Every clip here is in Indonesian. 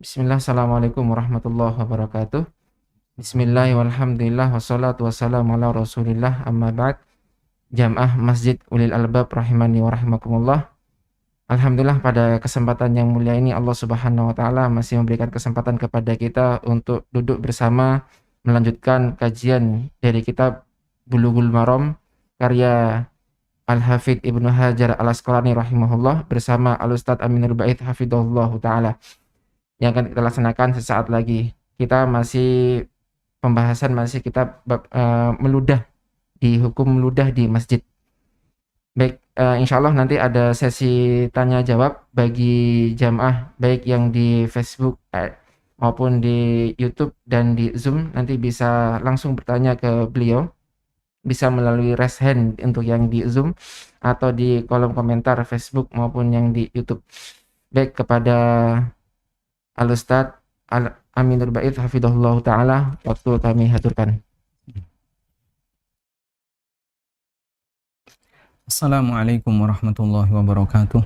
Bismillah, assalamualaikum warahmatullahi wabarakatuh. Bismillah, walhamdulillah, wassalatu wassalamu ala rasulillah, amma ba'd. Jamaah Masjid Ulil Albab rahimani wa rahimakumullah. Alhamdulillah, pada kesempatan yang mulia ini Allah Subhanahu wa taala masih memberikan kesempatan kepada kita untuk duduk bersama melanjutkan kajian dari kitab Bulughul Maram karya Al-Hafidz Ibnu Hajar Al-Asqalani rahimahullah bersama Al-Ustadz Aminul Ba'id hafidhahullahu taala, yang akan kita laksanakan sesaat lagi. Kita masih pembahasan kitab meludah, di hukum meludah di masjid. Baik, insya Allah nanti ada sesi tanya jawab bagi jamaah baik yang di Facebook maupun di YouTube dan di Zoom. Nanti bisa langsung bertanya ke beliau, bisa melalui raise hand untuk yang di Zoom atau di kolom komentar Facebook maupun yang di YouTube. Baik, kepada Al-Ustadz Aminul Ba'id hafidhahullah ta'ala, waktu kami haturkan. Assalamualaikum warahmatullahi wabarakatuh.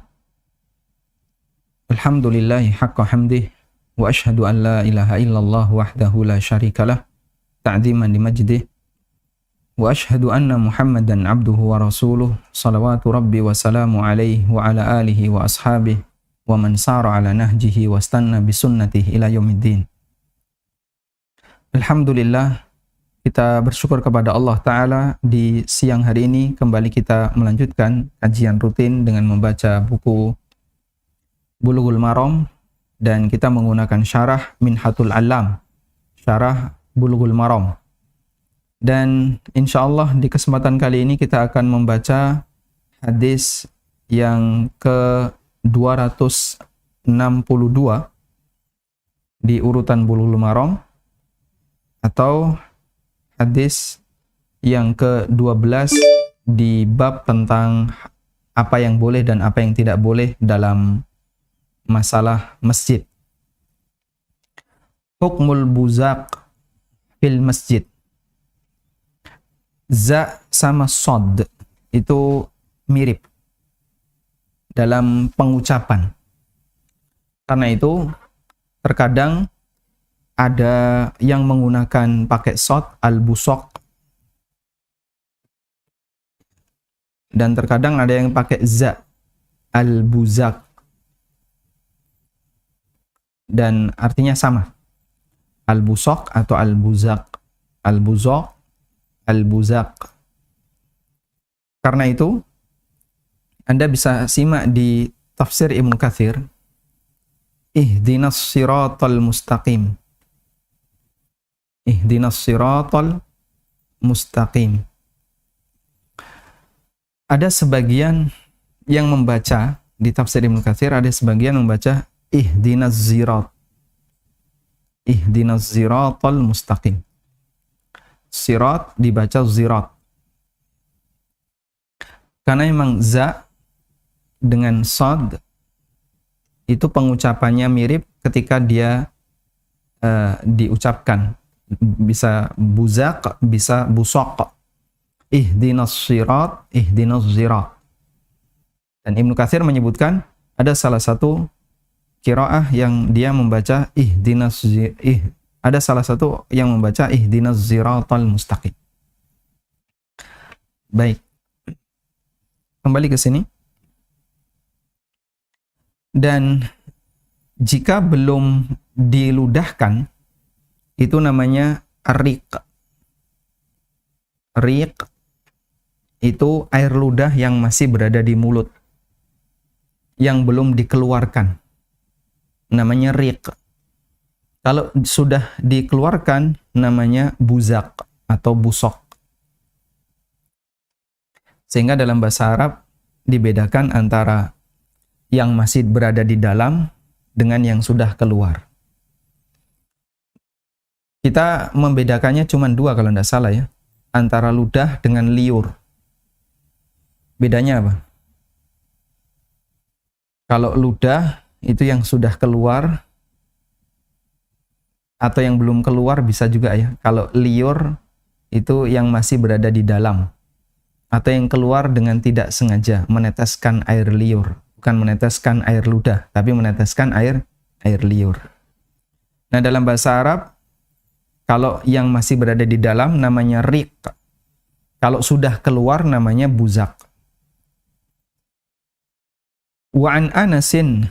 Alhamdulillahi haqqa hamdih, wa ashhadu an la ilaha illallah wahdahu la syarikalah ta'ziman li majdih, wa ashhadu anna Muhammadan abduhu wa rasuluh, salawatu rabbi wa salamu alaihi wa ala alihi wa ashabihi wa man sara ala nahjihi wa stanna bisunnatihi ila yaumiddin. Alhamdulillah, kita bersyukur kepada Allah Ta'ala. Di siang hari ini kembali kita melanjutkan kajian rutin dengan membaca buku Bulughul Maram, dan kita menggunakan syarah Minhatul Alam, syarah Bulughul Maram. Dan insya Allah di kesempatan kali ini kita akan membaca hadis yang ke 262 di urutan Bulughul Maram, atau hadis yang ke-12 di bab tentang apa yang boleh dan apa yang tidak boleh dalam masalah masjid. Hukmul buzaq fil masjid. Za sama sod itu mirip dalam pengucapan. Karena itu terkadang ada yang menggunakan pakai sod, al-busok, dan terkadang ada yang pakai za, al-buzak, dan artinya sama, al-busok atau al-buzak, al-buzok, al-buzak. Karena itu Anda bisa simak di tafsir Ibnu Katsir, ihdinas siratal mustaqim, ihdinas siratal mustaqim. Ada sebagian yang membaca di tafsir Ibnu Katsir, ada sebagian membaca ihdinas zirat, ihdinas siratal mustaqim. Sirat dibaca zirat, karena memang za dengan sod itu pengucapannya mirip ketika dia diucapkan. Bisa buzak, bisa busok. Ihdinas sirat, ihdinas zirat. Dan Ibnu Katsir menyebutkan ada salah satu qiraah yang dia membaca ada salah satu yang membaca ihdinas siratal mustaqim. Baik, kembali ke sini. Dan jika belum diludahkan, itu namanya riq. Riq itu air ludah yang masih berada di mulut, yang belum dikeluarkan, namanya riq. Kalau sudah dikeluarkan, namanya buzak atau busok. Sehingga dalam bahasa Arab dibedakan antara yang masih berada di dalam dengan yang sudah keluar. Kita membedakannya cuma dua kalau tidak salah ya, antara ludah dengan liur. Bedanya apa? Kalau ludah itu yang sudah keluar, atau yang belum keluar bisa juga ya. Kalau liur itu yang masih berada di dalam, atau yang keluar dengan tidak sengaja, meneteskan air liur. Bukan meneteskan air ludah, tapi meneteskan air liur. Nah, dalam bahasa Arab, kalau yang masih berada di dalam namanya riq. Kalau sudah keluar namanya buzaq. Wa an Anasin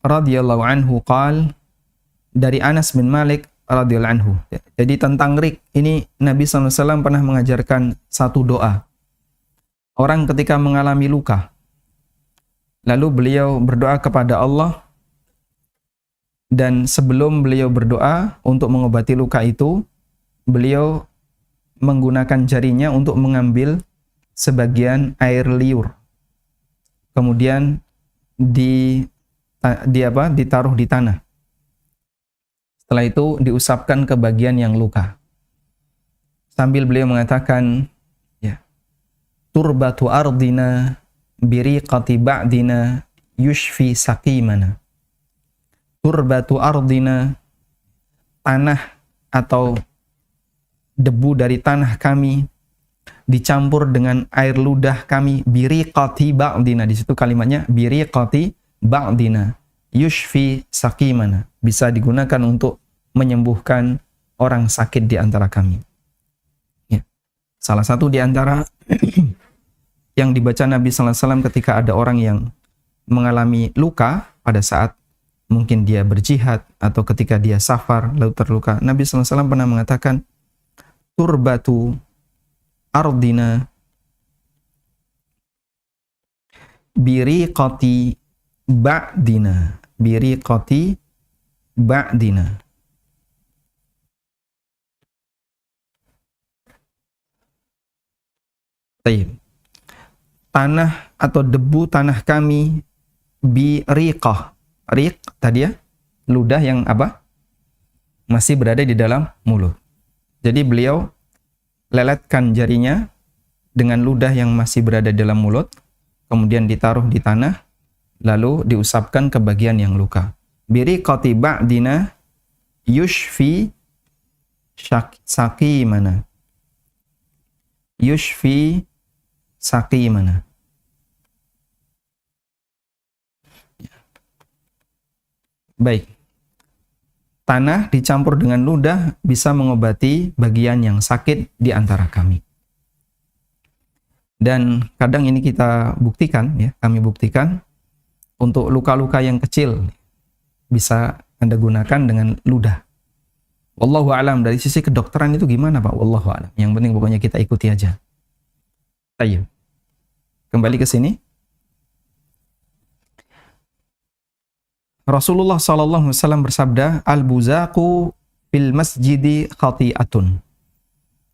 radhiyallahu anhu qal, dari Anas bin Malik radhiyallahu anhu. Jadi tentang riq ini Nabi SAW pernah mengajarkan satu doa. Orang ketika mengalami luka, lalu beliau berdoa kepada Allah, dan sebelum beliau berdoa untuk mengobati luka itu, beliau menggunakan jarinya untuk mengambil sebagian air liur. Kemudian ditaruh di tanah. Setelah itu diusapkan ke bagian yang luka. Sambil beliau mengatakan, ya, turbatu ardina biriqati ba'dina yushfi saqimana. Turbatu ardina, tanah atau debu dari tanah kami dicampur dengan air ludah kami, biriqati ba'dina, di situ kalimatnya biriqati ba'dina yushfi saqimana, bisa digunakan untuk menyembuhkan orang sakit di antara kami. Ya. Salah satu di antara yang dibaca Nabi sallallahu alaihi wasallam ketika ada orang yang mengalami luka pada saat mungkin dia berjihad atau ketika dia safar lalu terluka, Nabi sallallahu alaihi wasallam pernah mengatakan, turbatu ardina biriqati ba'dina, biriqati ba'dina. Taib. Tanah atau debu tanah kami, biriqah. Riq tadi ya, ludah yang apa? Masih berada di dalam mulut. Jadi beliau leletkan jarinya dengan ludah yang masih berada dalam mulut, kemudian ditaruh di tanah, lalu diusapkan ke bagian yang luka. Biriqati ba'dina yushfi saqimana. Yushfi saqimana. Baik. Tanah dicampur dengan ludah bisa mengobati bagian yang sakit di antara kami. Dan kadang ini kita buktikan, ya, kami buktikan untuk luka-luka yang kecil bisa Anda gunakan dengan ludah. Wallahu a'lam, dari sisi kedokteran itu gimana, Pak? Wallahu a'lam. Yang penting pokoknya kita ikuti aja. Ayo. Kembali ke sini. Rasulullah SAW bersabda, al-buzaqu fil masjidi khati'atun.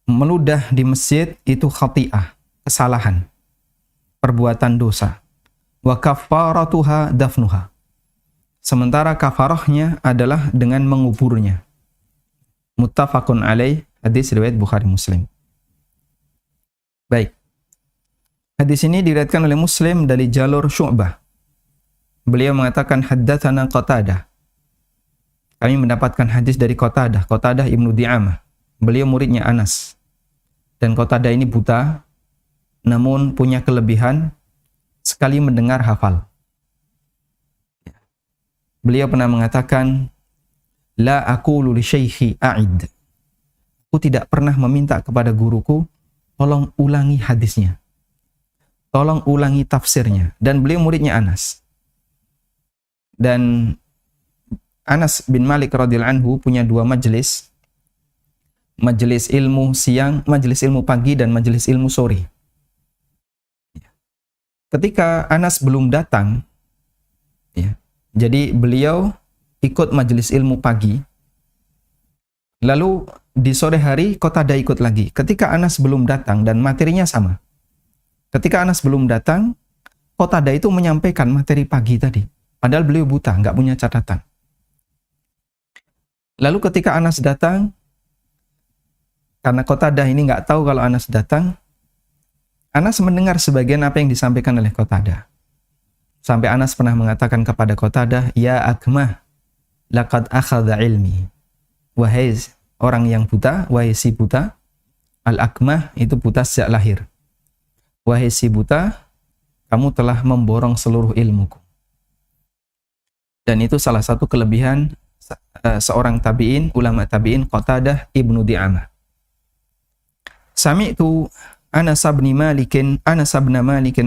Meludah di masjid itu khati'ah, kesalahan, perbuatan dosa. Wa kafaratuha dafnuha. Sementara kafarahnya adalah dengan menguburnya. Muttafaqun alaih, hadis riwayat Bukhari Muslim. Baik. Hadis ini diriwayatkan oleh Muslim dari jalur Syu'bah. Beliau mengatakan haddatsana Qatadah. Kami mendapatkan hadis dari Qatadah, Qatadah Ibnu Di'amah. Beliau muridnya Anas. Dan Qatadah ini buta, namun punya kelebihan sekali mendengar hafal. Beliau pernah mengatakan, la aqulu li syaikhi a'id. Aku tidak pernah meminta kepada guruku, tolong ulangi hadisnya. Tolong ulangi tafsirnya. Dan beliau muridnya Anas. Dan Anas bin Malik radhiyallahu anhu punya dua majelis. Majelis ilmu siang, majelis ilmu pagi, dan majelis ilmu sore. Ketika Anas belum datang, ya, jadi beliau ikut majelis ilmu pagi. Lalu di sore hari Qatadah ikut lagi. Ketika Anas belum datang dan materinya sama. Ketika Anas belum datang, Qatadah itu menyampaikan materi pagi tadi. Padahal beliau buta, nggak punya catatan. Lalu ketika Anas datang, karena Qatadah ini nggak tahu kalau Anas datang, Anas mendengar sebagian apa yang disampaikan oleh Qatadah. Sampai Anas pernah mengatakan kepada Qatadah, ya akmah, laqad akhadha ilmi. Wahai orang yang buta, wahai si buta, al-akmah itu buta sejak lahir. Wahai si buta, kamu telah memborong seluruh ilmuku. Dan itu salah satu kelebihan seorang tabi'in, ulama tabi'in, Qatadah ibnu Di'amah. Sami'tu Anas bin Malikin,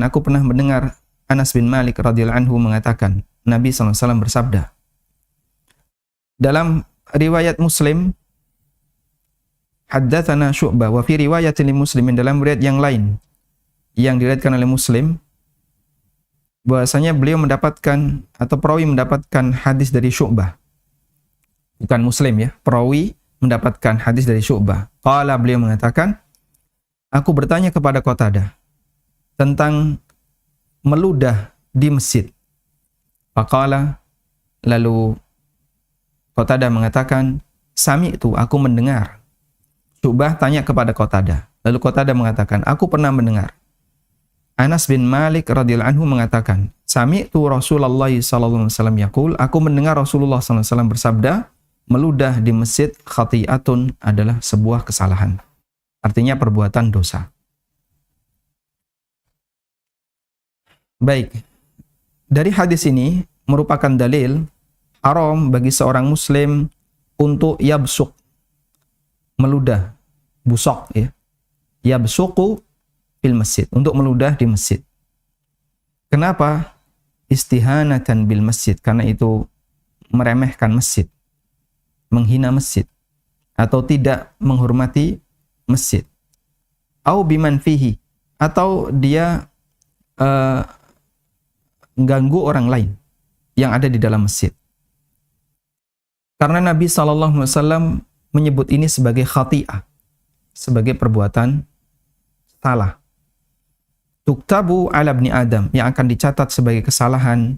aku pernah mendengar Anas bin Malik radhiyallahu anhu mengatakan, Nabi SAW bersabda. Dalam riwayat Muslim, haddatsana Syu'bah, wa fi riwayatin li Muslimin, dalam riwayat yang lain yang diriwayatkan oleh Muslim, bahwasanya beliau mendapatkan atau perawi mendapatkan hadis dari Syu'bah. Bukan Muslim ya, perawi mendapatkan hadis dari Syu'bah. Qala, beliau mengatakan, aku bertanya kepada Qatadah tentang meludah di masjid. Faqala, lalu Qatadah mengatakan, sami'tu, aku mendengar. Syu'bah tanya kepada Qatadah. Lalu Qatadah mengatakan, aku pernah mendengar. Anas bin Malik radhiyallahu anhu mengatakan, sami'tu Rasulullah sallallahu alaihi wasallam yaqul, aku mendengar Rasulullah sallallahu alaihi wasallam bersabda, meludah di masjid khati'atun adalah sebuah kesalahan. Artinya perbuatan dosa. Baik. Dari hadis ini merupakan dalil haram bagi seorang muslim untuk yabsuk, meludah, busok ya. Yabsuku fil masjid, untuk meludah di masjid. Kenapa? Istihanatan bil masjid, karena itu meremehkan masjid, menghina masjid, atau tidak menghormati masjid. Au biman fihi, atau dia ganggu orang lain yang ada di dalam masjid. Karena Nabi SAW menyebut ini sebagai khati'ah, sebagai perbuatan salah. Tuktabu ala ibni Adam, yang akan dicatat sebagai kesalahan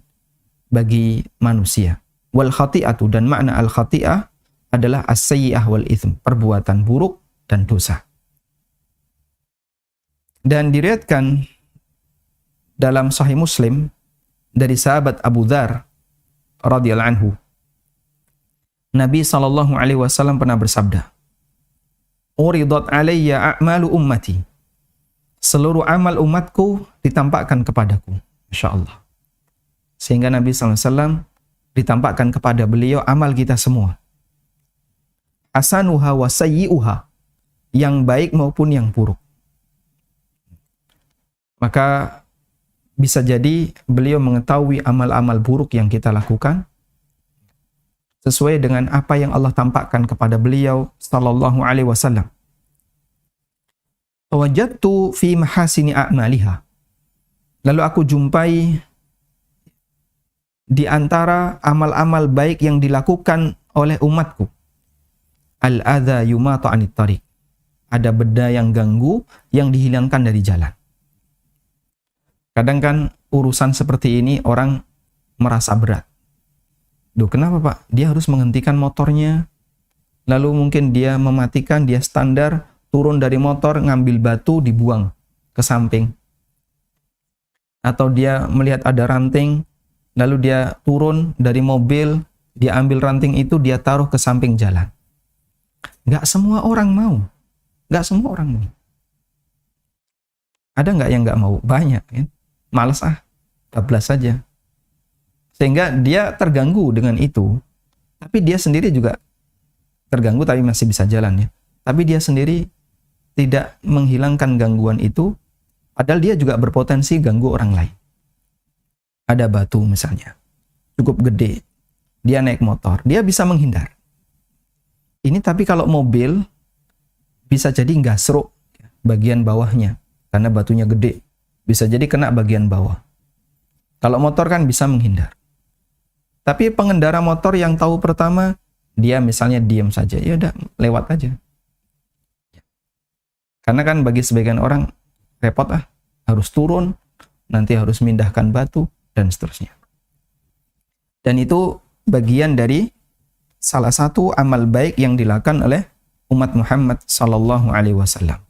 bagi manusia. Wal khati'atu, dan makna al khati'ah adalah as-sayyi'ah wal itsm, perbuatan buruk dan dosa. Dan diriwayatkan dalam Sahih Muslim dari sahabat Abu Dzar radhiyallahu anhu, Nabi SAW pernah bersabda, uridat alayya a'malu ummati, seluruh amal umatku ditampakkan kepadaku. Masya Allah. Sehingga Nabi SAW ditampakkan kepada beliau amal kita semua. Hasanuha wa sayyi'uha, yang baik maupun yang buruk. Maka bisa jadi beliau mengetahui amal-amal buruk yang kita lakukan sesuai dengan apa yang Allah tampakkan kepada beliau sallallahu alaihi wasallam. Wajadtu fi mahasini a'maliha, lalu aku jumpai di antara amal-amal baik yang dilakukan oleh umatku, al-adza yumatu 'anit tariq, ada benda yang ganggu yang dihilangkan dari jalan. Kadang kan urusan seperti ini orang merasa berat. Duh, kenapa Pak? Dia harus menghentikan motornya, lalu mungkin dia mematikan, dia standar, turun dari motor, ngambil batu, dibuang ke samping. Atau dia melihat ada ranting, lalu dia turun dari mobil, dia ambil ranting itu, dia taruh ke samping jalan. Nggak semua orang mau. Nggak semua orang mau. Ada nggak yang nggak mau? Banyak. Ya? Malas bablas saja. Sehingga dia terganggu dengan itu, tapi dia sendiri juga terganggu, tapi masih bisa jalan ya. Tapi dia sendiri tidak menghilangkan gangguan itu, padahal dia juga berpotensi ganggu orang lain. Ada batu misalnya, cukup gede, dia naik motor, dia bisa menghindar. Ini tapi kalau mobil, bisa jadi nggak seruk bagian bawahnya, karena batunya gede, bisa jadi kena bagian bawah. Kalau motor kan bisa menghindar. Tapi pengendara motor yang tahu pertama, dia misalnya diam saja, ya udah lewat aja. Karena kan bagi sebagian orang repot harus turun, nanti harus memindahkan batu dan seterusnya. Dan itu bagian dari salah satu amal baik yang dilakukan oleh umat Muhammad sallallahu alaihi wasallam.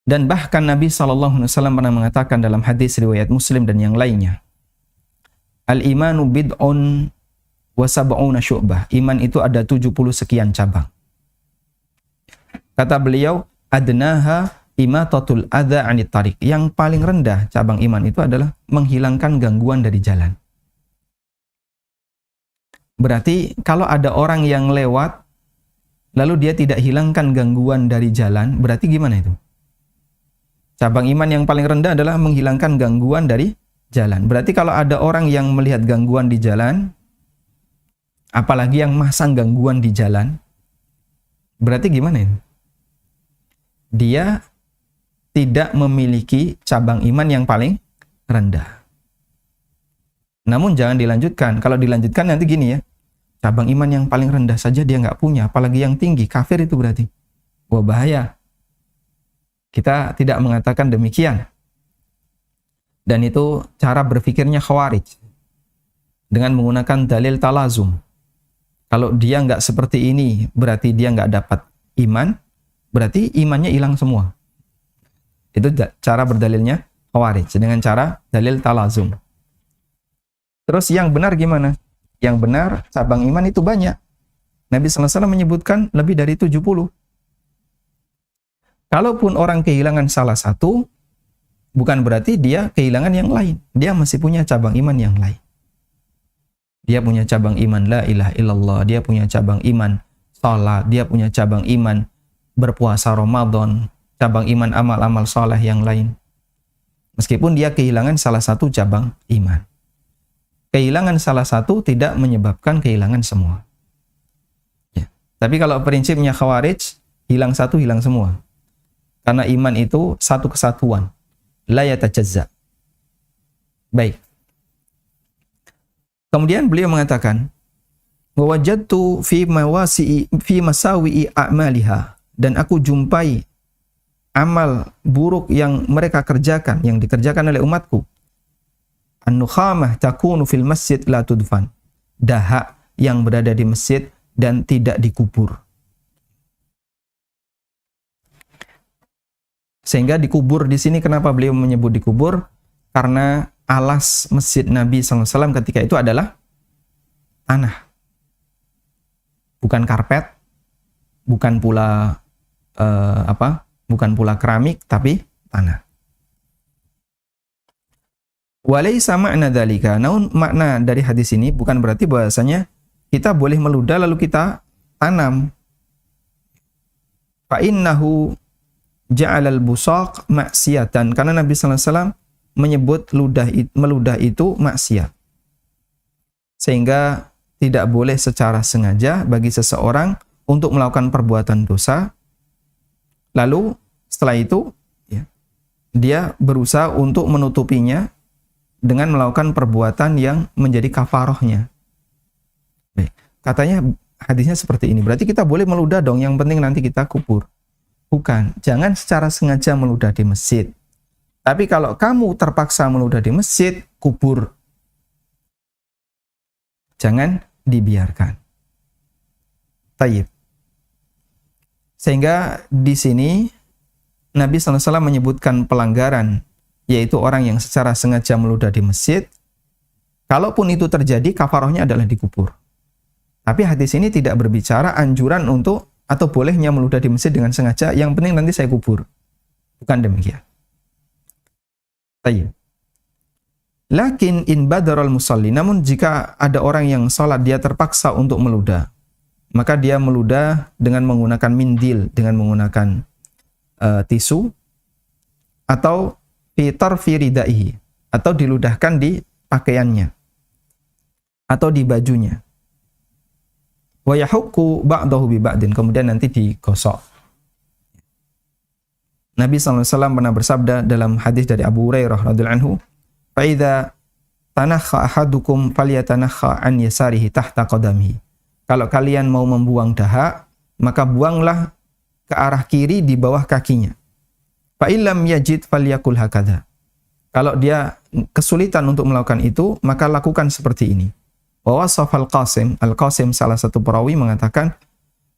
Dan bahkan Nabi sallallahu alaihi wasallam pernah mengatakan dalam hadis riwayat Muslim dan yang lainnya, al-imanu bid'un wa sab'una syu'bah. Iman itu ada 70 sekian cabang. Kata beliau, adnaha imatatul adza 'anit tariq. Yang paling rendah cabang iman itu adalah menghilangkan gangguan dari jalan. Berarti kalau ada orang yang lewat, lalu dia tidak hilangkan gangguan dari jalan, berarti gimana itu? Cabang iman yang paling rendah adalah menghilangkan gangguan dari jalan. Berarti kalau ada orang yang melihat gangguan di jalan, apalagi yang masang gangguan di jalan, berarti gimana itu? Dia tidak memiliki cabang iman yang paling rendah. Namun jangan dilanjutkan. Kalau dilanjutkan nanti gini ya, cabang iman yang paling rendah saja dia nggak punya, apalagi yang tinggi, kafir itu berarti. Wah, bahaya. Kita tidak mengatakan demikian. Dan itu cara berpikirnya Khawarij. Dengan menggunakan dalil talazum. Kalau dia nggak seperti ini, berarti dia nggak dapat iman, berarti imannya hilang semua. Itu cara berdalilnya Khawarij, dengan cara dalil talazum. Terus yang benar gimana? Yang benar, cabang iman itu banyak. Nabi SAW menyebutkan lebih dari 70. Kalaupun orang kehilangan salah satu, bukan berarti dia kehilangan yang lain. Dia masih punya cabang iman yang lain. Dia punya cabang iman la ilaha illallah, dia punya cabang iman salat, dia punya cabang iman berpuasa Ramadan, cabang iman amal-amal saleh yang lain. Meskipun dia kehilangan salah satu cabang iman. Kehilangan salah satu tidak menyebabkan kehilangan semua. Ya. Tapi kalau prinsipnya Khawarij, hilang satu, hilang semua. Karena iman itu satu kesatuan. La yatajazza. Baik. Kemudian beliau mengatakan, wa wajadtu fi masawi'i a'maliha, dan aku jumpai amal buruk yang mereka kerjakan, yang dikerjakan oleh umatku. An-nukhamah takunu fil masjid la tudfan. Dahak yang berada di masjid dan tidak dikubur. Sehingga dikubur di sini, kenapa beliau menyebut dikubur? Karena alas masjid Nabi SAW ketika itu adalah tanah. Bukan karpet, bukan pula bukan pula keramik, tapi tanah. Walaysa ma'na dzalika. Namun makna dari hadis ini bukan berarti bahwasanya kita boleh meludah lalu kita tanam. Fa innahu ja'alal busaq maksiatan. Karena Nabi sallallahu alaihi wasallam menyebut meludah itu maksiat. Sehingga tidak boleh secara sengaja bagi seseorang untuk melakukan perbuatan dosa. Lalu setelah itu ya, dia berusaha untuk menutupinya dengan melakukan perbuatan yang menjadi kafarohnya. Katanya hadisnya seperti ini. Berarti kita boleh meludah dong, yang penting nanti kita kubur. Bukan, jangan secara sengaja meludah di masjid. Tapi kalau kamu terpaksa meludah di masjid, kubur. Jangan dibiarkan. Tayyib. Sehingga di sini Nabi SAW menyebutkan pelanggaran, yaitu orang yang secara sengaja meludah di masjid. Kalaupun itu terjadi, kafarohnya adalah dikubur. Tapi hadis ini tidak berbicara anjuran untuk atau bolehnya meludah di masjid dengan sengaja, yang penting nanti saya kubur. Bukan demikian. Tayyib. Lakin in badarul musalli, namun jika ada orang yang sholat dia terpaksa untuk meludah, maka dia meludah dengan menggunakan mindil, dengan menggunakan tisu, atau fitar firidaihi, atau diludahkan di pakaiannya atau di bajunya. Wa yahukku ba'dahu bi ba'din, kemudian nanti digosok. Nabi SAW pernah bersabda dalam hadis dari Abu Hurairah radhiyallahu anhu, fa idza tanakha ahadukum falyatanakha an yasarihi tahta qadamihi. Kalau kalian mau membuang dahak, maka buanglah ke arah kiri di bawah kakinya. Fa illam yajid falyakul hakadha. Kalau dia kesulitan untuk melakukan itu, maka lakukan seperti ini. Wa wasafal Qasim, Al-Qasim salah satu perawi mengatakan,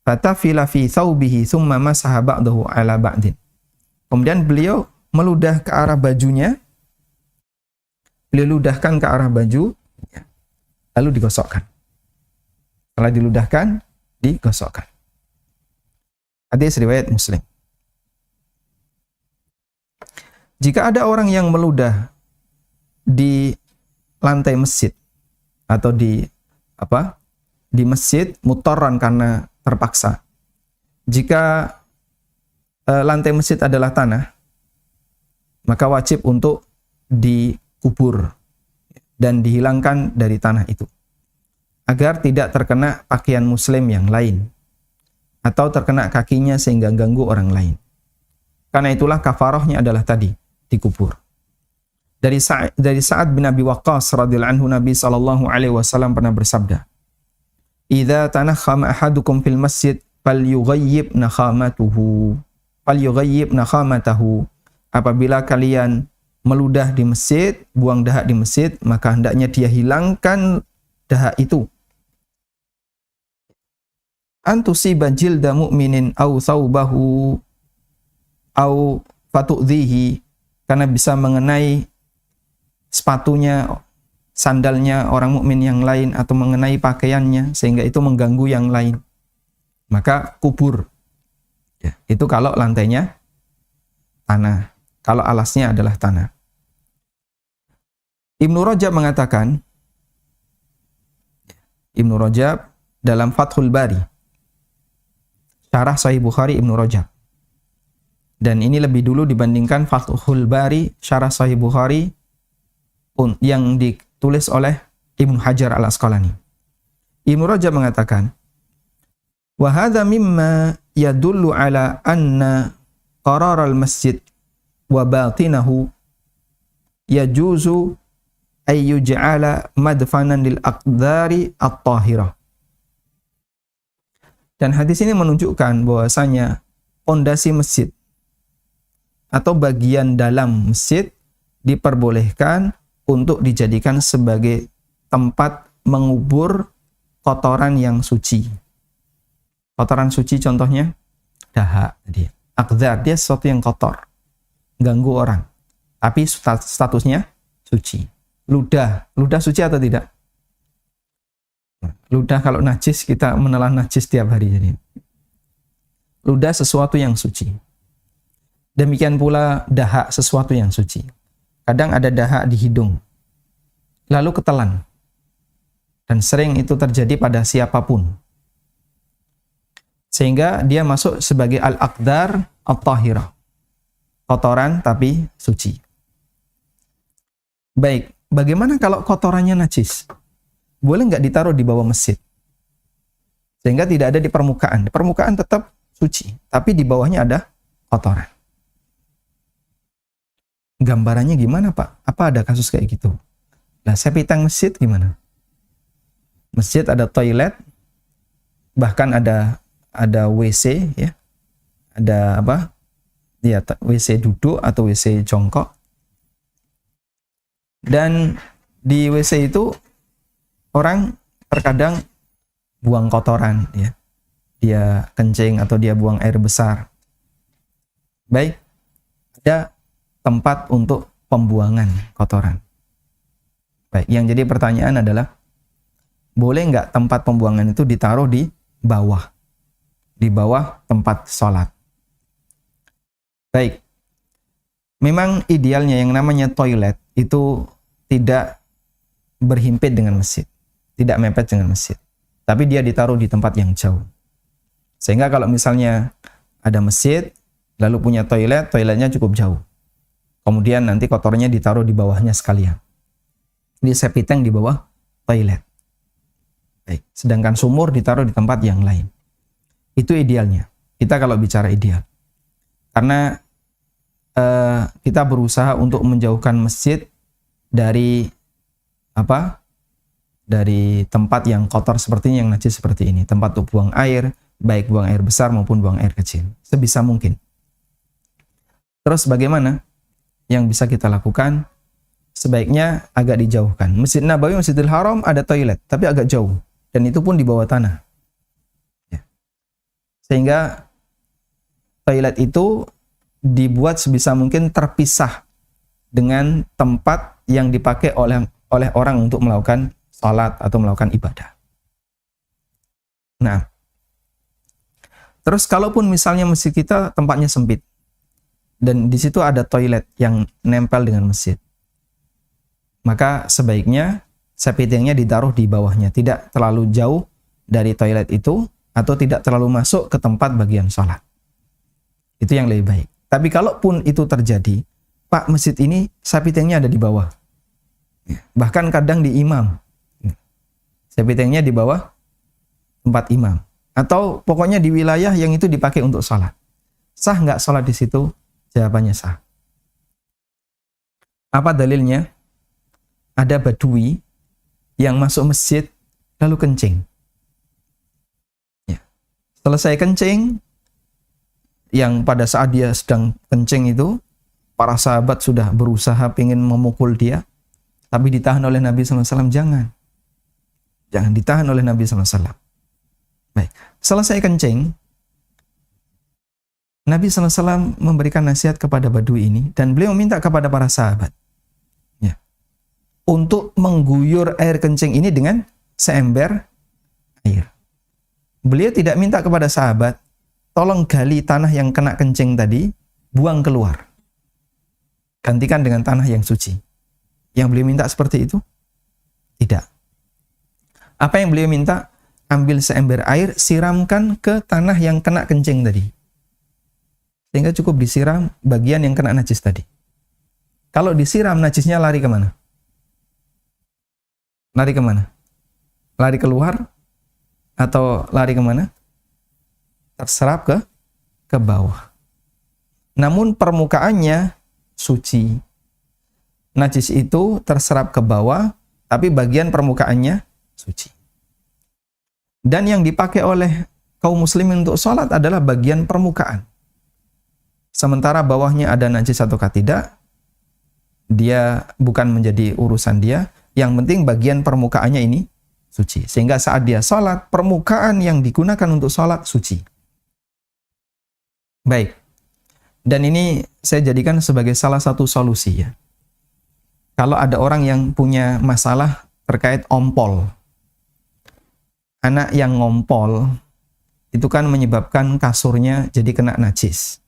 fatafila fi thawbihi thumma masaha ba'dahu ala ba'din. Kemudian beliau meludah ke arah bajunya, beliau ludahkan ke arah baju, lalu digosokkan. Setelah diludahkan, digosokkan. Hadis riwayat Muslim. Jika ada orang yang meludah di lantai masjid atau di di masjid muttarran karena terpaksa. Jika lantai masjid adalah tanah, maka wajib untuk dikubur dan dihilangkan dari tanah itu, agar tidak terkena pakaian muslim yang lain atau terkena kakinya sehingga ganggu orang lain. Karena itulah kafarahnya adalah tadi, dikubur. Dari Sa'ad bin Abi Waqqas radhiyallahu anhu, Nabi sallallahu alaihi wasallam pernah bersabda, "Idza tanakhama ahadukum fil masjid falyughayyib nakhamatahu." Apabila kalian meludah di masjid, buang dahak di masjid, maka hendaknya dia hilangkan dahak itu. Antusiba jilda mu'minin au thawbahu au fatu'dhihi, karena bisa mengenai sepatunya, sandalnya orang mukmin yang lain, atau mengenai pakaiannya sehingga itu mengganggu yang lain. Maka kubur. Ya, itu kalau lantainya tanah, kalau alasnya adalah tanah. Ibnu Rajab mengatakan, Ibnu Rajab dalam Fathul Bari, syarah Sahih Bukhari Ibnu Rajab, dan ini lebih dulu dibandingkan Fathul Bari, syarah Sahih Bukhari yang ditulis oleh Ibnu Hajar al-Asqalani. Ibnu Rajab mengatakan, wa hadza mimma yadullu ala anna qarar al-masjid wa batinahu yajuzu ay yuj'ala madfanan lil aqdari at-tahirah. Dan hadis ini menunjukkan bahwasanya pondasi masjid atau bagian dalam masjid diperbolehkan untuk dijadikan sebagai tempat mengubur kotoran yang suci. Kotoran suci contohnya dahak, aqdar, dia sesuatu yang kotor, ganggu orang, tapi statusnya suci. Ludah suci atau tidak? Ludah kalau najis, kita menelan najis tiap hari. Jadi ludah sesuatu yang suci. Demikian pula dahak, sesuatu yang suci. Kadang ada dahak di hidung, lalu ketelan, dan sering itu terjadi pada siapapun, sehingga dia masuk sebagai al-aqdar at-tahirah, kotoran tapi suci. Baik, bagaimana kalau kotorannya najis? Boleh nggak ditaruh di bawah masjid? Sehingga tidak ada di permukaan. Di permukaan tetap suci, tapi di bawahnya ada kotoran. Gambarannya gimana, Pak? Apa ada kasus kayak gitu? Nah, sepitang masjid gimana? Masjid ada toilet, bahkan ada WC, ya. Ada apa? Ya, WC duduk atau WC jongkok. Dan di WC itu orang terkadang buang kotoran, ya. Dia kencing atau dia buang air besar. Baik, ada tempat untuk pembuangan kotoran. Baik, yang jadi pertanyaan adalah, boleh nggak tempat pembuangan itu ditaruh di bawah tempat sholat? Baik, memang idealnya yang namanya toilet itu tidak berhimpit dengan masjid, tidak mepet dengan masjid, tapi dia ditaruh di tempat yang jauh. Sehingga kalau misalnya ada masjid, lalu punya toiletnya cukup jauh. Kemudian nanti kotornya ditaruh di bawahnya sekalian. Di septic tank di bawah toilet. Baik. Sedangkan sumur ditaruh di tempat yang lain. Itu idealnya. Kita kalau bicara ideal. Karena kita berusaha untuk menjauhkan masjid dari dari tempat yang kotor seperti ini, yang najis seperti ini. Tempat untuk buang air, baik buang air besar maupun buang air kecil. Sebisa mungkin. Terus bagaimana yang bisa kita lakukan? Sebaiknya agak dijauhkan. Masjid Nabawi, Masjidil Haram ada toilet, tapi agak jauh. Dan itu pun di bawah tanah. Ya. Sehingga toilet itu dibuat sebisa mungkin terpisah dengan tempat yang dipakai oleh orang untuk melakukan salat atau melakukan ibadah. Nah, terus kalaupun misalnya masjid kita tempatnya sempit, dan di situ ada toilet yang nempel dengan masjid, maka sebaiknya septic tanknya ditaruh di bawahnya, tidak terlalu jauh dari toilet itu atau tidak terlalu masuk ke tempat bagian sholat. Itu yang lebih baik. Tapi kalaupun itu terjadi, Pak, masjid ini sapitengnya ada di bawah. Bahkan kadang di imam. Sapitengnya di bawah tempat imam. Atau pokoknya di wilayah yang itu dipakai untuk sholat. Sah nggak sholat di situ? Jawabannya sah. Apa dalilnya? Ada badui yang masuk masjid lalu kencing. Ya. Selesai kencing, yang pada saat dia sedang kencing itu, para sahabat sudah berusaha ingin memukul dia, tapi ditahan oleh Nabi SAW. Jangan ditahan oleh Nabi SAW. Baik, selesai kencing, Nabi SAW memberikan nasihat kepada badui ini, dan beliau minta kepada para sahabat ya, untuk mengguyur air kencing ini dengan seember air. Beliau tidak minta kepada sahabat, tolong gali tanah yang kena kencing tadi, buang keluar. Gantikan dengan tanah yang suci. Yang beliau minta seperti itu? Tidak. Apa yang beliau minta? Ambil seember air, siramkan ke tanah yang kena kencing tadi. Sehingga cukup disiram bagian yang kena najis tadi. Kalau disiram, najisnya lari kemana? Lari kemana? Lari keluar? Atau lari kemana? Terserap ke bawah. Namun permukaannya suci. Najis itu terserap ke bawah, tapi bagian permukaannya suci. Dan yang dipakai oleh kaum muslimin untuk sholat adalah bagian permukaan. Sementara bawahnya ada najis ataukah tidak, dia bukan menjadi urusan dia. Yang penting bagian permukaannya ini suci. Sehingga saat dia sholat, permukaan yang digunakan untuk sholat suci. Baik. Dan ini saya jadikan sebagai salah satu solusi ya. Kalau ada orang yang punya masalah terkait ompol. Anak yang ngompol itu kan menyebabkan kasurnya jadi kena najis.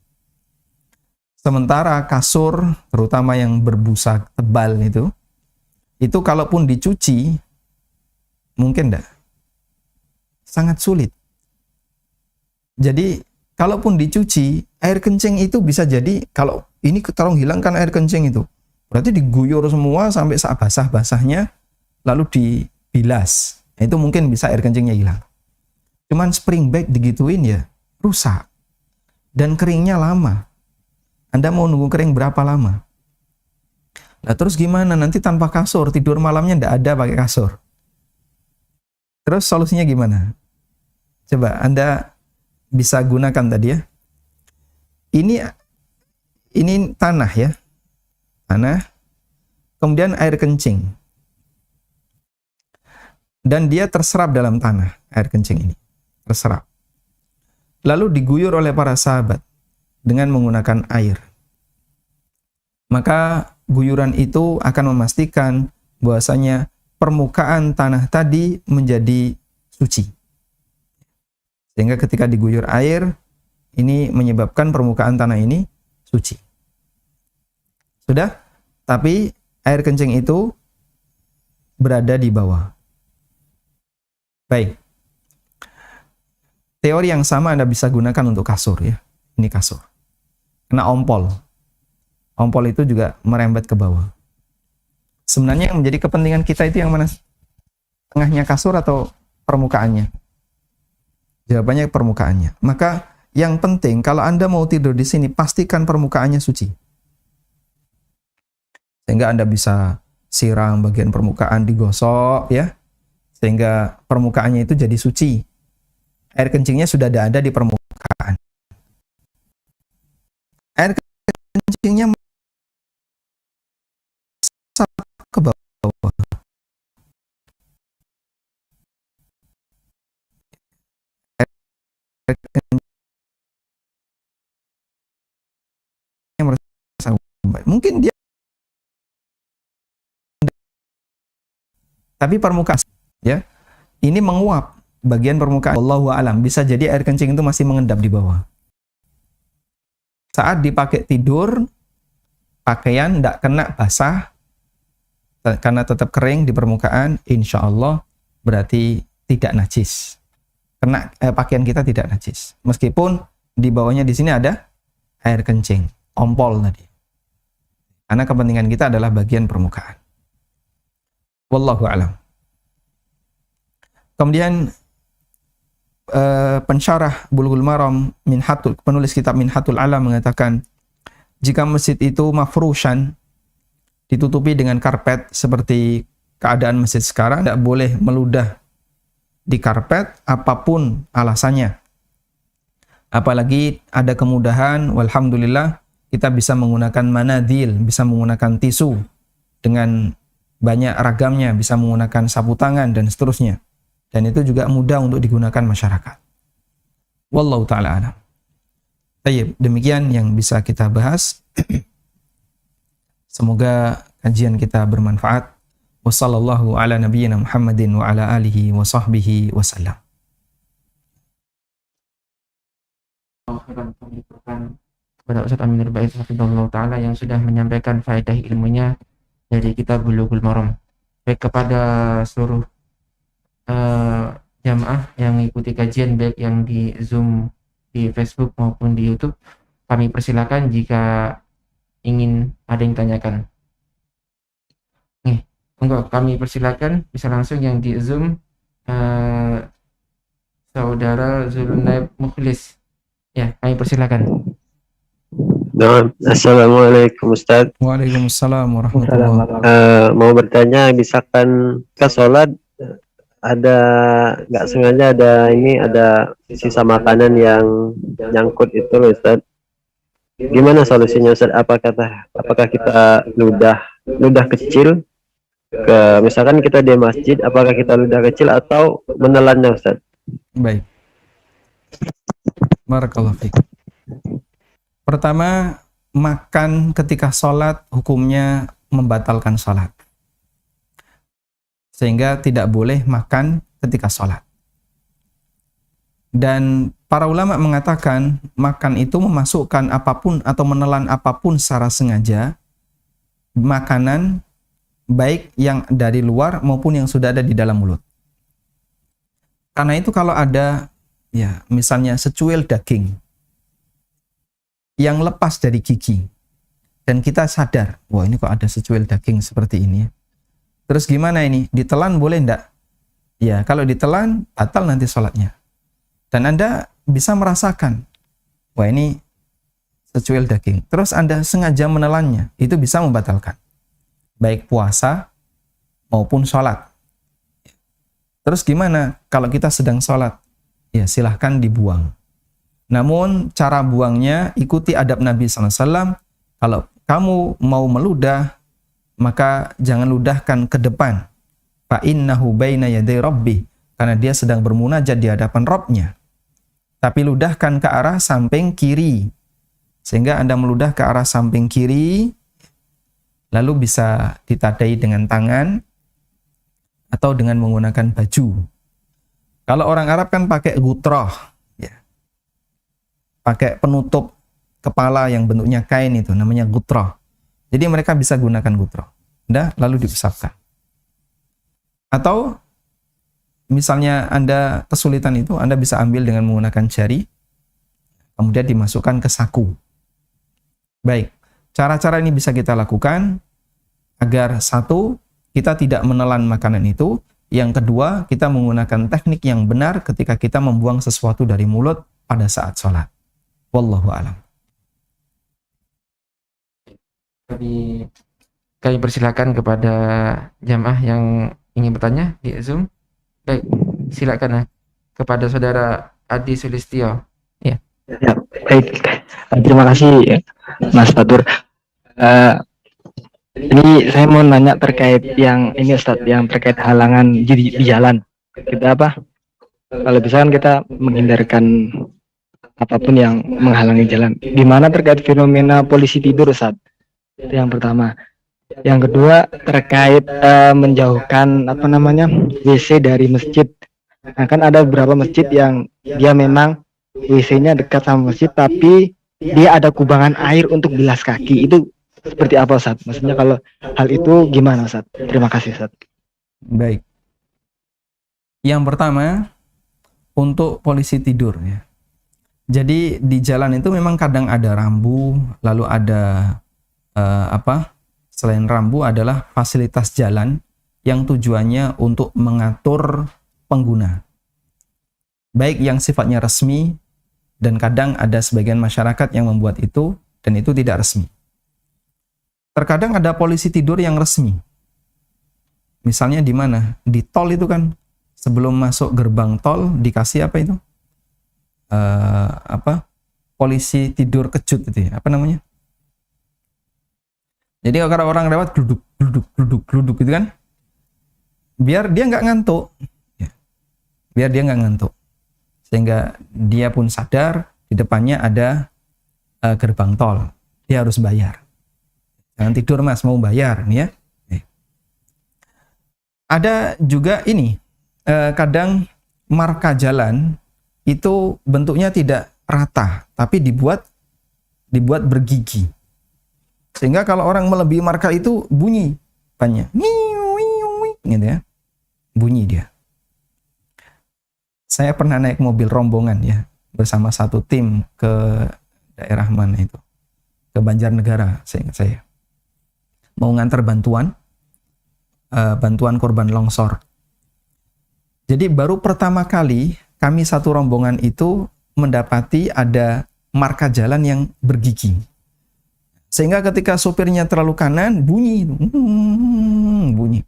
Sementara kasur, terutama yang berbusa tebal itu kalaupun dicuci, mungkin enggak? Sangat sulit. Jadi, kalaupun dicuci, air kencing itu bisa jadi, kalau ini tolong hilangkan air kencing itu. Berarti diguyur semua sampai basah-basahnya, lalu dibilas. Itu mungkin bisa air kencingnya hilang. Cuman spring bed digituin ya, rusak. Dan keringnya lama. Anda mau nunggu kering berapa lama? Nah terus gimana? Nanti tanpa kasur, tidur malamnya nggak ada pakai kasur. Terus solusinya gimana? Coba Anda bisa gunakan tadi ya. Ini tanah ya. Tanah. Kemudian air kencing. Dan dia terserap dalam tanah, air kencing ini. Terserap. Lalu diguyur oleh para sahabat dengan menggunakan air. Maka guyuran itu akan memastikan bahwasanya permukaan tanah tadi menjadi suci. Sehingga ketika diguyur air, ini menyebabkan permukaan tanah ini suci. Sudah? Tapi air kencing itu berada di bawah. Baik. Teori yang sama Anda bisa gunakan untuk kasur ya. Ini kasur. Kena ompol. Ompol itu juga merembet ke bawah. Sebenarnya yang menjadi kepentingan kita itu yang mana? Tengahnya kasur atau permukaannya? Jawabannya permukaannya. Maka yang penting kalau Anda mau tidur di sini, pastikan permukaannya suci. Sehingga Anda bisa siram bagian permukaan, digosok ya. Sehingga permukaannya itu jadi suci. Air kencingnya sudah ada di permukaan. Air kencingnya ke bawah. Air kencingnya merasa mungkin dia, tapi permukaan ya, ini menguap bagian permukaan. Wallahu a'lam, bisa jadi air kencing itu masih mengendap di bawah. Saat dipakai tidur, pakaian tidak kena basah, karena tetap kering di permukaan, insya Allah berarti tidak najis. Karena pakaian kita tidak najis. Meskipun di bawahnya di sini ada air kencing, ompol tadi. Karena kepentingan kita adalah bagian permukaan. Wallahu a'lam. Kemudian pensyarah Bulughul Maram penulis kitab Minhatul Alam mengatakan, jika masjid itu mafrushan, ditutupi dengan karpet seperti keadaan masjid sekarang, tidak boleh meludah di karpet apapun alasannya. Apalagi ada kemudahan, walhamdulillah, kita bisa menggunakan manadil, bisa menggunakan tisu dengan banyak ragamnya, bisa menggunakan sapu tangan dan seterusnya. Dan itu juga mudah untuk digunakan masyarakat. Wallahu ta'ala a'lam. Baik, demikian yang bisa kita bahas. Semoga kajian kita bermanfaat. Wassallallahu ala nabiyyina Muhammadin wa ala alihi wa sahbihi wasallam. Kepada Ustaz Aminur Baiz hafizahullah ta'ala yang sudah menyampaikan faedah ilmunya dari kitab Bulughul Maram. Baik, kepada seluruh jamaah yang mengikuti kajian baik yang di Zoom, di Facebook maupun di YouTube, kami persilakan jika ingin ada yang tanyakan. Nih, enggak, kami persilakan bisa langsung yang di Zoom, Saudara Zulnaib Mukhlis. Ya, kami persilakan. Assalamualaikum Ustaz. Waalaikumsalam warahmatullahi wabarakatuh. Mau bertanya, misalkan kita sholat ada nggak sengaja ada sisa makanan yang nyangkut itu loh Ustaz. Gimana solusinya Ustaz? Apakah kita ludah kecil misalkan kita di masjid, apakah kita ludah kecil atau menelannya Ustaz? Baik. Barakallahu fiik. Pertama, makan ketika sholat hukumnya membatalkan sholat. Sehingga tidak boleh makan ketika sholat. Dan para ulama mengatakan makan itu memasukkan apapun atau menelan apapun secara sengaja, makanan baik yang dari luar maupun yang sudah ada di dalam mulut. Karena itu kalau ada ya misalnya secuil daging yang lepas dari gigi dan kita sadar, wah ini kok ada secuil daging seperti ini. Terus gimana ini? Ditelan boleh enggak? Ya, kalau ditelan batal nanti sholatnya. Dan Anda bisa merasakan, wah ini secuil daging. Terus Anda sengaja menelannya, itu bisa membatalkan. Baik puasa maupun sholat. Terus gimana kalau kita sedang sholat? Ya silahkan dibuang. Namun cara buangnya ikuti adab Nabi SAW. Kalau kamu mau meludah, maka jangan ludahkan ke depan. Fa innahu baina yaday rabbi, karena dia sedang bermunajat di hadapan Rabb-nya. Tapi ludahkan ke arah samping kiri. Sehingga Anda meludah ke arah samping kiri, lalu bisa ditadai dengan tangan atau dengan menggunakan baju. Kalau orang Arab kan pakai gutroh, ya. Pakai penutup kepala yang bentuknya kain itu, namanya gutroh. Jadi mereka bisa gunakan gutroh. Udah, lalu diusapkan. Atau misalnya Anda kesulitan itu, Anda bisa ambil dengan menggunakan jari, kemudian dimasukkan ke saku. Baik, cara-cara ini bisa kita lakukan agar satu, kita tidak menelan makanan itu. Yang kedua, kita menggunakan teknik yang benar ketika kita membuang sesuatu dari mulut pada saat sholat. Wallahu a'lam. Kami persilakan kepada jamaah yang ingin bertanya di Zoom. Baik, silakan kepada Saudara Adi Sulistyo. Ya. Ya, baik. Terima kasih Mas Fatur. Ini saya mau nanya terkait yang ini Ustadz, yang terkait halangan di jalan. Kita kalau bisa kan kita menghindarkan apapun yang menghalangi jalan. Gimana terkait fenomena polisi tidur Ustadz? Itu yang pertama. Yang kedua terkait menjauhkan WC dari masjid. Nah, kan ada beberapa masjid yang dia memang WC-nya dekat sama masjid, tapi dia ada kubangan air untuk bilas kaki. Itu seperti apa Ustaz? Maksudnya kalau hal itu gimana Ustaz? Terima kasih Ustaz. Baik. Yang pertama, untuk polisi tidur ya. Jadi di jalan itu memang kadang ada rambu, lalu ada selain rambu adalah fasilitas jalan yang tujuannya untuk mengatur pengguna. Baik yang sifatnya resmi, dan kadang ada sebagian masyarakat yang membuat itu, dan itu tidak resmi. Terkadang ada polisi tidur yang resmi. Misalnya di mana? Di tol itu kan, sebelum masuk gerbang tol dikasih apa itu? Polisi tidur kejut itu ya, apa namanya? Jadi kalau orang lewat gluduk gitu kan, biar dia nggak ngantuk, ya. Biar dia nggak ngantuk, sehingga dia pun sadar di depannya ada gerbang tol, dia harus bayar. Jangan tidur mas, mau bayar nih ya. Ada juga ini, kadang marka jalan itu bentuknya tidak rata, tapi dibuat bergigi. Sehingga kalau orang melebihi marka itu bunyi banyak. Gitu ya. Bunyi dia. Saya pernah naik mobil rombongan ya, bersama satu tim ke daerah mana itu? Ke Banjarnegara, saya ingat saya. Mau ngantar bantuan korban longsor. Jadi baru pertama kali kami satu rombongan itu mendapati ada marka jalan yang bergigi. Sehingga ketika sopirnya terlalu kanan, bunyi. Bunyi.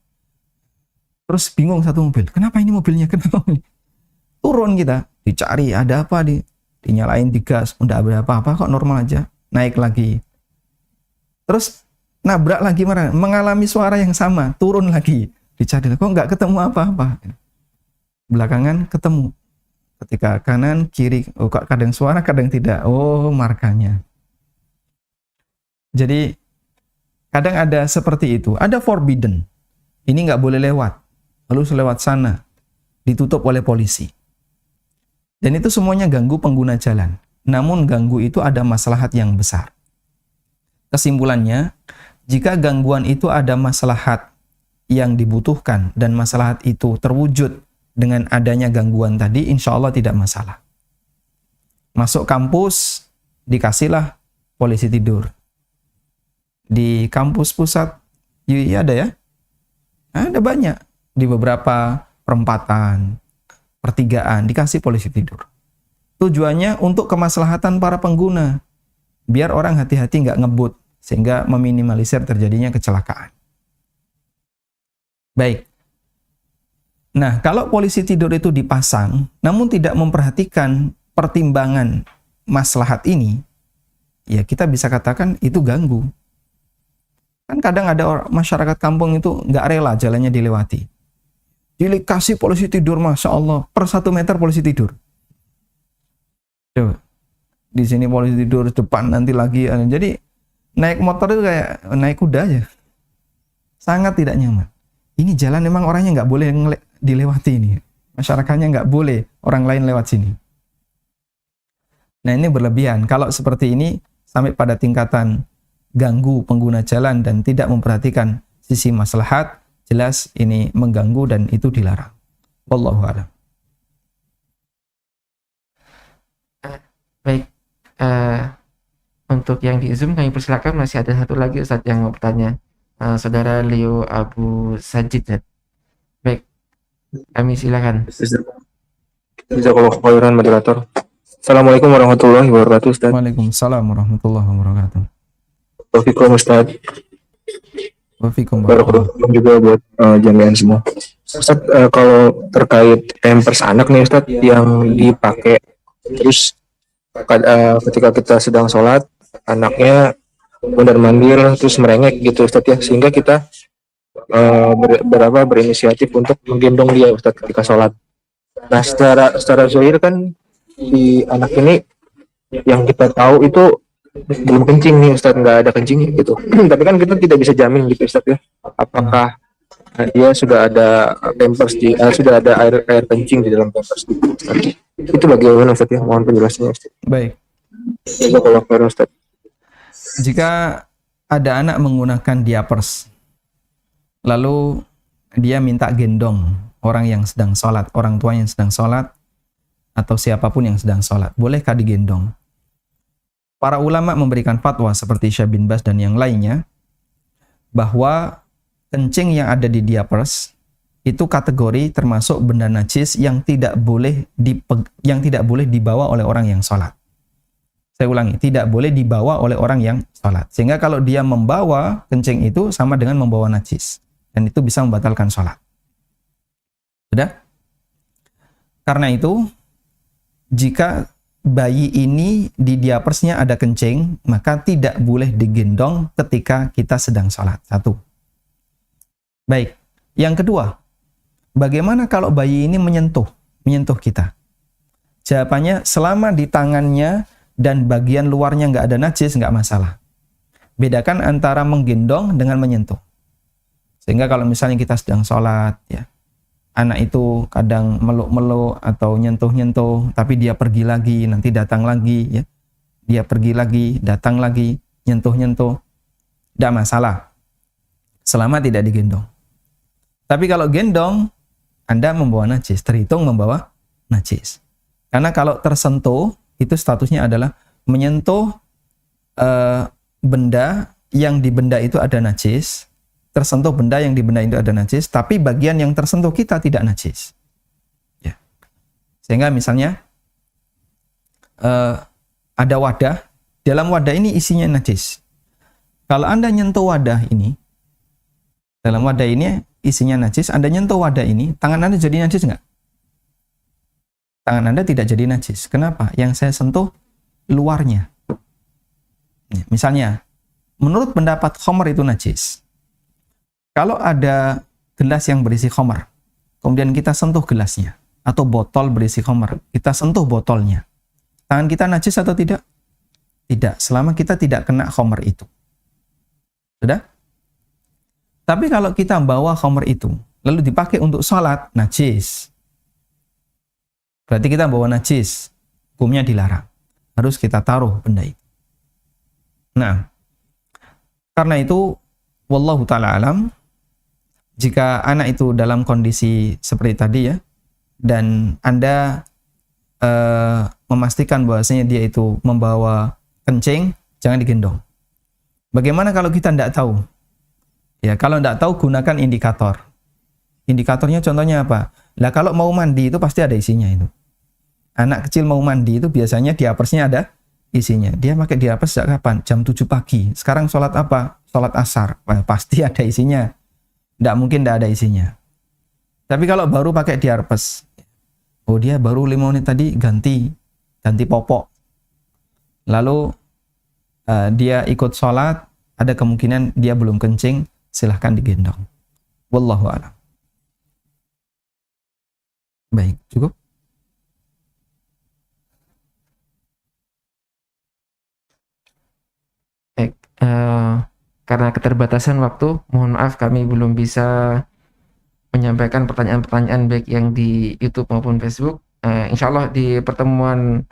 Terus bingung satu mobil. Kenapa ini mobilnya? Kenapa ini? Turun kita. Dicari ada apa. Dinyalain digas. Udah ada apa-apa kok normal aja. Naik lagi. Terus nabrak lagi. Mengalami suara yang sama. Turun lagi. Dicari. Kok nggak ketemu apa-apa. Belakangan ketemu. Ketika kanan, kiri, kadang suara, kadang tidak. Oh, markanya. Jadi, kadang ada seperti itu. Ada forbidden. Ini nggak boleh lewat. Lalu lewat sana. Ditutup oleh polisi. Dan itu semuanya ganggu pengguna jalan. Namun, ganggu itu ada maslahat yang besar. Kesimpulannya, jika gangguan itu ada maslahat yang dibutuhkan, dan maslahat itu terwujud dengan adanya gangguan tadi, insya Allah tidak masalah. Masuk kampus, dikasihlah polisi tidur. Di kampus pusat, ya ada ya. Ada banyak. Di beberapa perempatan, pertigaan, dikasih polisi tidur. Tujuannya untuk kemaslahatan para pengguna. Biar orang hati-hati nggak ngebut, sehingga meminimalisir terjadinya kecelakaan. Baik. Nah, kalau polisi tidur itu dipasang, namun tidak memperhatikan pertimbangan maslahat ini, ya kita bisa katakan itu ganggu. Kan kadang ada masyarakat kampung itu nggak rela jalannya dilewati. Dikasih polisi tidur, Masya Allah, per 1 meter polisi tidur. Coba. Di sini polisi tidur, depan nanti lagi. Jadi, naik motor itu kayak naik kuda aja. Sangat tidak nyaman. Ini jalan memang orangnya nggak boleh dilewati ini. Masyarakatnya nggak boleh orang lain lewat sini. Nah ini berlebihan. Kalau seperti ini sampai pada tingkatan ganggu pengguna jalan dan tidak memperhatikan sisi maslahat, jelas ini mengganggu dan itu dilarang. Wallahu a'lam. Baik, untuk yang di Zoom kami persilakan, masih ada satu lagi Ustadz yang mau bertanya. Saudara Leo Abu Sajid. Baik, kami silakan. Jazakallahu khairan moderator. Assalamualaikum warahmatullahi wabarakatuh Ustaz. Waalaikumsalam warahmatullahi wabarakatuh. Waalaikumsalam Ustaz. Waalaikumsalam. Barakallahu juga buat jami'an semua. Ustaz, kalau terkait pampers anak nih Ustaz yang dipakai terus ketika kita sedang sholat anaknya mondar-mandir terus merengek gitu Ustaz ya, sehingga kita berinisiatif untuk menggendong dia Ustaz ketika sholat. Nah secara zahir kan di anak ini yang kita tahu itu belum kencing nih Ustaz, nggak ada kencing gitu. Tapi kan kita tidak bisa jamin gitu Ustaz ya, apakah dia sudah ada pampers sudah ada air kencing di dalam pampers Ustaz. Itu bagaimana Ustaz ya, mohon penjelasannya Ustaz. Baik. Jazakallahu khairan Ustaz. Jika ada anak menggunakan diapers, lalu dia minta gendong orang yang sedang sholat, orang tua yang sedang sholat, atau siapapun yang sedang sholat, bolehkah digendong? Para ulama memberikan fatwa seperti Syekh bin Baz dan yang lainnya bahwa kencing yang ada di diapers itu kategori termasuk benda najis yang tidak boleh dibawa oleh orang yang sholat. Saya ulangi, tidak boleh dibawa oleh orang yang sholat. Sehingga kalau dia membawa kencing itu sama dengan membawa najis, dan itu bisa membatalkan sholat. Sudah? Karena itu, jika bayi ini di diapersnya ada kencing, maka tidak boleh digendong ketika kita sedang sholat. Satu. Baik. Yang kedua, bagaimana kalau bayi ini menyentuh kita? Jawabannya, selama di tangannya dan bagian luarnya nggak ada najis, nggak masalah. Bedakan antara menggendong dengan menyentuh. Sehingga kalau misalnya kita sedang sholat, ya, anak itu kadang meluk-meluk atau nyentuh-nyentuh, tapi dia pergi lagi, nanti datang lagi, ya. Dia pergi lagi, datang lagi, nyentuh-nyentuh. Tidak masalah, selama tidak digendong. Tapi kalau gendong, Anda membawa najis, terhitung membawa najis. Karena kalau tersentuh, itu statusnya adalah menyentuh benda yang di benda itu ada najis, tersentuh benda yang di benda itu ada najis, tapi bagian yang tersentuh kita tidak najis. Ya. Sehingga misalnya ada wadah, dalam wadah ini isinya najis. Kalau Anda nyentuh wadah ini, dalam wadah ini isinya najis, Anda nyentuh wadah ini, tangan Anda jadi najis nggak? Tangan Anda tidak jadi najis. Kenapa? Yang saya sentuh luarnya. Ya, misalnya, menurut pendapat khamr itu najis. Kalau ada gelas yang berisi khamr, kemudian kita sentuh gelasnya, atau botol berisi khamr, kita sentuh botolnya, tangan kita najis atau tidak? Tidak, selama kita tidak kena khamr itu. Sudah? Tapi kalau kita bawa khamr itu, lalu dipakai untuk sholat, najis. Berarti kita bawa najis, hukumnya dilarang. Harus kita taruh benda itu. Nah, karena itu, wallahu ta'ala alam, jika anak itu dalam kondisi seperti tadi ya, dan Anda memastikan bahwasanya dia itu membawa kencing, jangan digendong. Bagaimana kalau kita tidak tahu? Ya, kalau tidak tahu gunakan indikator. Indikatornya contohnya apa? Lah kalau mau mandi itu pasti ada isinya itu. Anak kecil mau mandi itu biasanya diapersnya ada isinya. Dia pakai diapers sejak kapan? Jam 7 pagi. Sekarang sholat apa? Sholat asar. Wah, pasti ada isinya. Tidak mungkin tidak ada isinya. Tapi kalau baru pakai diapers, oh dia baru 5 menit tadi ganti popok. Lalu dia ikut sholat, ada kemungkinan dia belum kencing, silahkan digendong. Wallahu a'lam. Baik, cukup. Baik, karena keterbatasan waktu, mohon maaf kami belum bisa menyampaikan pertanyaan-pertanyaan baik yang di YouTube maupun Facebook. Insya Allah di pertemuan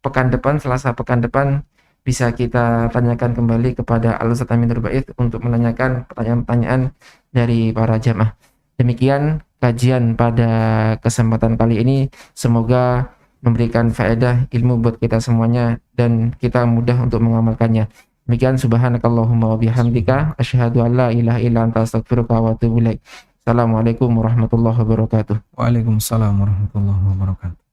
pekan depan, Selasa pekan depan, bisa kita tanyakan kembali kepada Al-Ustadz Amin Nur Bait untuk menanyakan pertanyaan-pertanyaan dari para jamaah. Demikian kajian pada kesempatan kali ini. Semoga memberikan faedah ilmu buat kita semuanya dan kita mudah untuk mengamalkannya. Demikian, subhanakallahumma wa bihamdika asyhadu an la ilaha illa anta astaghfiruka wa atubu ilaik. Assalamualaikum warahmatullahi wabarakatuh. Waalaikumsalam warahmatullahi wabarakatuh.